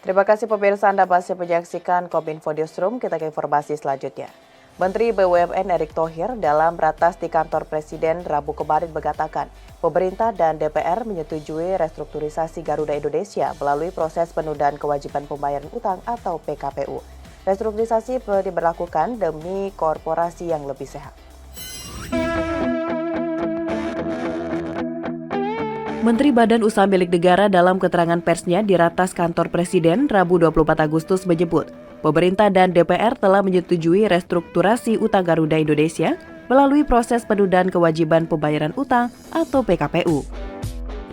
Terima kasih pemirsa Anda masih menyaksikan Kominfo Newsroom. Kita ke informasi selanjutnya. Menteri BUMN Erick Thohir dalam ratas di kantor Presiden Rabu kemarin mengatakan pemerintah dan DPR menyetujui restrukturisasi Garuda Indonesia melalui proses penundaan kewajiban pembayaran utang atau PKPU. Restrukturisasi diberlakukan demi korporasi yang lebih sehat. Menteri Badan Usaha Milik Negara dalam keterangan persnya di ratas kantor Presiden Rabu 24 Agustus menyebut, pemerintah dan DPR telah menyetujui restrukturasi utang Garuda Indonesia melalui proses penundaan kewajiban pembayaran utang atau PKPU.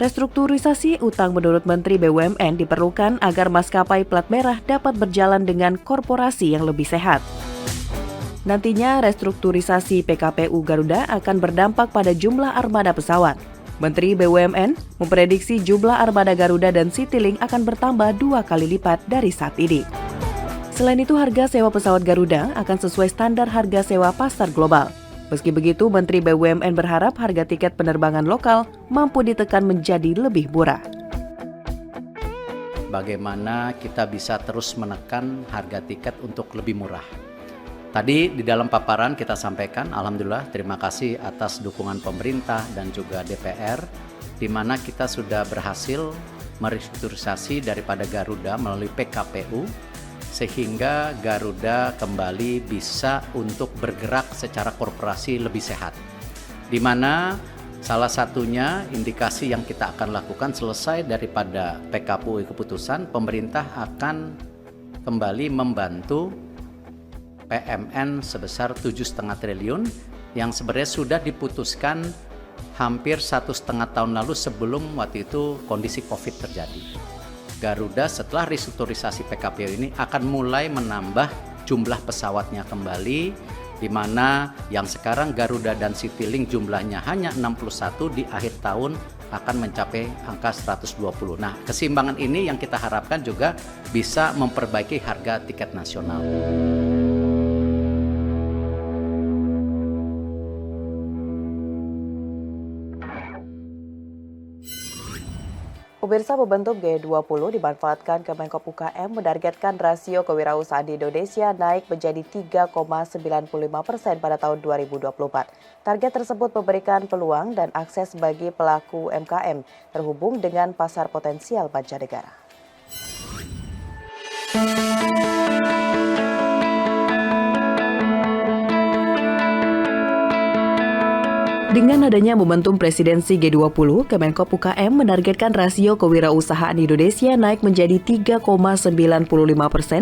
Restrukturisasi utang menurut Menteri BUMN diperlukan agar maskapai plat merah dapat berjalan dengan korporasi yang lebih sehat. Nantinya restrukturisasi PKPU Garuda akan berdampak pada jumlah armada pesawat. Menteri BUMN memprediksi jumlah armada Garuda dan Citylink akan bertambah 2 kali lipat dari saat ini. Selain itu, harga sewa pesawat Garuda akan sesuai standar harga sewa pasar global. Meski begitu, Menteri BUMN berharap harga tiket penerbangan lokal mampu ditekan menjadi lebih murah. Bagaimana kita bisa terus menekan harga tiket untuk lebih murah. Tadi di dalam paparan kita sampaikan, alhamdulillah terima kasih atas dukungan pemerintah dan juga DPR, di mana kita sudah berhasil merestrukturisasi daripada Garuda melalui PKPU, sehingga Garuda kembali bisa untuk bergerak secara korporasi lebih sehat. Di mana salah satunya indikasi yang kita akan lakukan selesai daripada PKPU keputusan, pemerintah akan kembali membantu PMN sebesar 7,5 triliun yang sebenarnya sudah diputuskan hampir 1,5 tahun lalu sebelum waktu itu kondisi COVID terjadi. Garuda setelah restrukturisasi PKPU ini akan mulai menambah jumlah pesawatnya kembali, di mana yang sekarang Garuda dan Citylink jumlahnya hanya 61, di akhir tahun akan mencapai angka 120. Nah, keseimbangan ini yang kita harapkan juga bisa memperbaiki harga tiket nasional. Pemirsa, membentuk G20 dimanfaatkan Kemenkop UKM menargetkan rasio kewirausahaan di Indonesia naik menjadi 3,95% pada tahun 2024. Target tersebut memberikan peluang dan akses bagi pelaku UMKM terhubung dengan pasar potensial mancanegara. Dengan adanya momentum presidensi G20, Kemenkop UKM menargetkan rasio kewirausahaan Indonesia naik menjadi 3,95%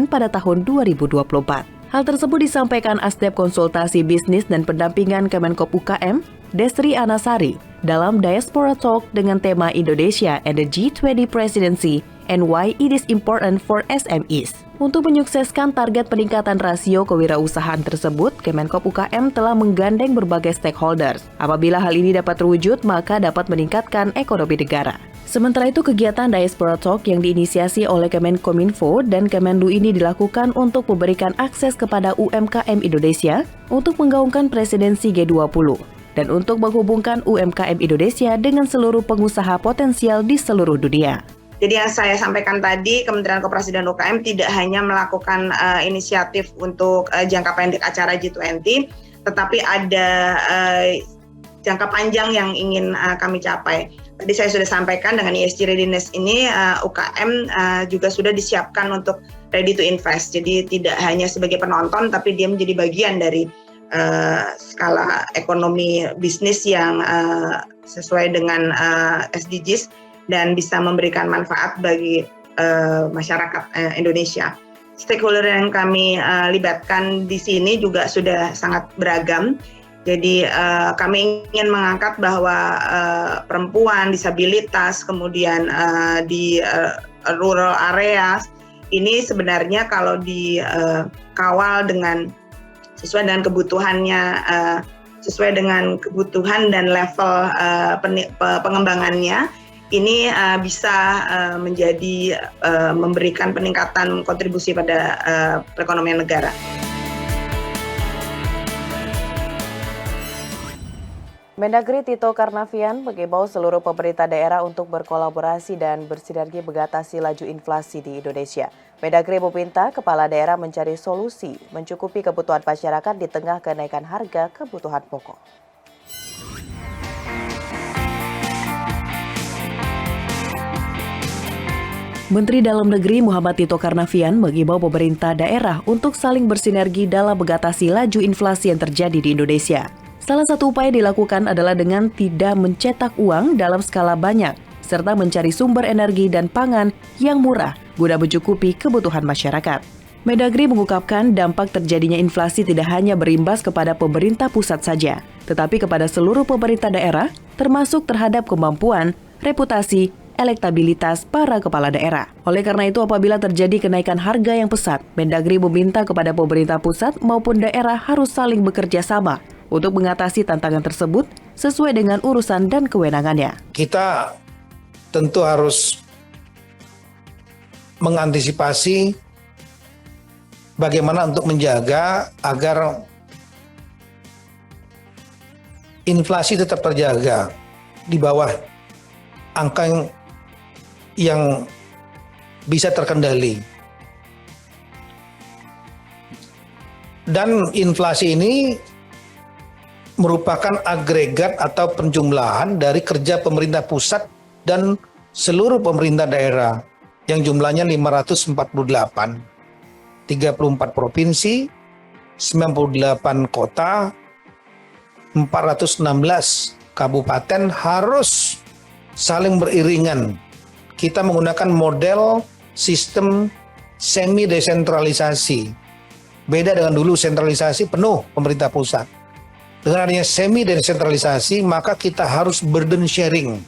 pada tahun 2024. Hal tersebut disampaikan Asdep Konsultasi Bisnis dan Pendampingan Kemenkop UKM, Desri Anasari, dalam Diaspora Talk dengan tema Indonesia and the G20 Presidency and Why It is Important for SMEs. Untuk menyukseskan target peningkatan rasio kewirausahaan tersebut, Kemenkop UKM telah menggandeng berbagai stakeholders. Apabila hal ini dapat terwujud, maka dapat meningkatkan ekonomi negara. Sementara itu, kegiatan Diaspora Talk yang diinisiasi oleh Kemenkominfo dan Kemenlu ini dilakukan untuk memberikan akses kepada UMKM Indonesia untuk menggaungkan presidensi G20 dan untuk menghubungkan UMKM Indonesia dengan seluruh pengusaha potensial di seluruh dunia. Jadi yang saya sampaikan tadi, Kementerian Koperasi dan UKM tidak hanya melakukan inisiatif untuk jangka pendek acara G20, tetapi ada jangka panjang yang ingin kami capai. Tadi saya sudah sampaikan dengan ESG Readiness ini, UKM juga sudah disiapkan untuk ready to invest. Jadi tidak hanya sebagai penonton, tapi dia menjadi bagian dari skala ekonomi bisnis yang sesuai dengan SDGs, dan bisa memberikan manfaat bagi masyarakat Indonesia. Stakeholder yang kami libatkan di sini juga sudah sangat beragam. Jadi kami ingin mengangkat bahwa perempuan, disabilitas, kemudian di rural areas, ini sebenarnya kalau dikawal dengan sesuai dengan kebutuhannya, sesuai dengan kebutuhan dan level pengembangannya, ini bisa menjadi memberikan peningkatan kontribusi pada perekonomian negara. Mendagri Tito Karnavian mengimbau seluruh pemerintah daerah untuk berkolaborasi dan bersinergi mengatasi laju inflasi di Indonesia. Mendagri meminta kepala daerah mencari solusi mencukupi kebutuhan masyarakat di tengah kenaikan harga kebutuhan pokok. Menteri Dalam Negeri Muhammad Tito Karnavian mengimbau pemerintah daerah untuk saling bersinergi dalam mengatasi laju inflasi yang terjadi di Indonesia. Salah satu upaya dilakukan adalah dengan tidak mencetak uang dalam skala banyak, serta mencari sumber energi dan pangan yang murah guna mencukupi kebutuhan masyarakat. Mendagri mengungkapkan dampak terjadinya inflasi tidak hanya berimbas kepada pemerintah pusat saja, tetapi kepada seluruh pemerintah daerah, termasuk terhadap kemampuan, reputasi, elektabilitas para kepala daerah. Oleh karena itu, apabila terjadi kenaikan harga yang pesat, Mendagri meminta kepada pemerintah pusat maupun daerah harus saling bekerja sama untuk mengatasi tantangan tersebut sesuai dengan urusan dan kewenangannya. Kita tentu harus mengantisipasi bagaimana untuk menjaga agar inflasi tetap terjaga di bawah angka yang bisa terkendali. Dan inflasi ini merupakan agregat atau penjumlahan dari kerja pemerintah pusat dan seluruh pemerintah daerah yang jumlahnya 548, 34 provinsi, 98 kota, 416 kabupaten harus saling beriringan. Kita menggunakan model sistem semi desentralisasi. Beda dengan dulu sentralisasi penuh pemerintah pusat. Dengan adanya semi desentralisasi, maka kita harus burden sharing.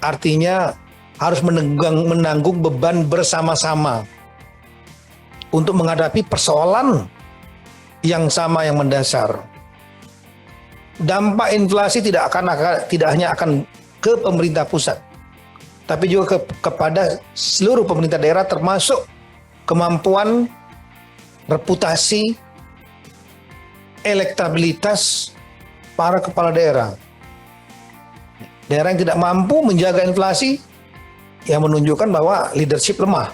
Artinya harus menanggung beban bersama-sama untuk menghadapi persoalan yang sama yang mendasar. Dampak inflasi tidak hanya akan ke pemerintah pusat, tapi juga kepada seluruh pemerintah daerah, termasuk kemampuan, reputasi, elektabilitas para kepala daerah. Daerah yang tidak mampu menjaga inflasi yang menunjukkan bahwa leadership lemah.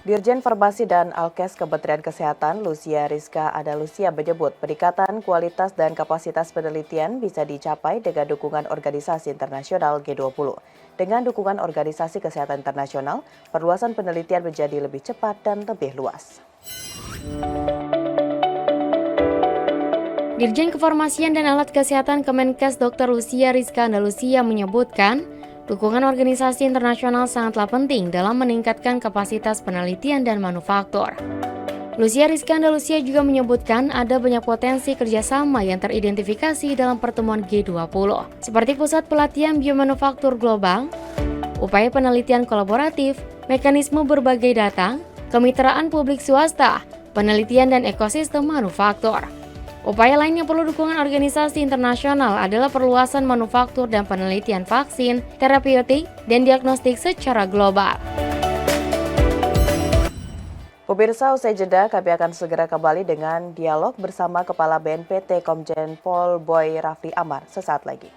Dirjen Farmasi dan Alkes Kementerian Kesehatan Lucia Rizka Andalusia menyebut peningkatan kualitas dan kapasitas penelitian bisa dicapai dengan dukungan organisasi internasional G20. Dengan dukungan Organisasi Kesehatan Internasional, perluasan penelitian menjadi lebih cepat dan lebih luas. Dirjen Kefarmasian dan Alat Kesehatan Kemenkes Dr. Lucia Rizka Andalusia menyebutkan, dukungan organisasi internasional sangatlah penting dalam meningkatkan kapasitas penelitian dan manufaktur. Lucia Rizka Andalusia juga menyebutkan ada banyak potensi kerjasama yang teridentifikasi dalam pertemuan G20, seperti pusat pelatihan biomanufaktur global, upaya penelitian kolaboratif, mekanisme berbagai data, kemitraan publik swasta, penelitian dan ekosistem manufaktur. Upaya lain yang perlu dukungan organisasi internasional adalah perluasan manufaktur dan penelitian vaksin, terapeutik, dan diagnostik secara global. Pemirsa, usai jeda kami akan segera kembali dengan dialog bersama Kepala BNPT Komjen Pol Boy Rafli Amar sesaat lagi.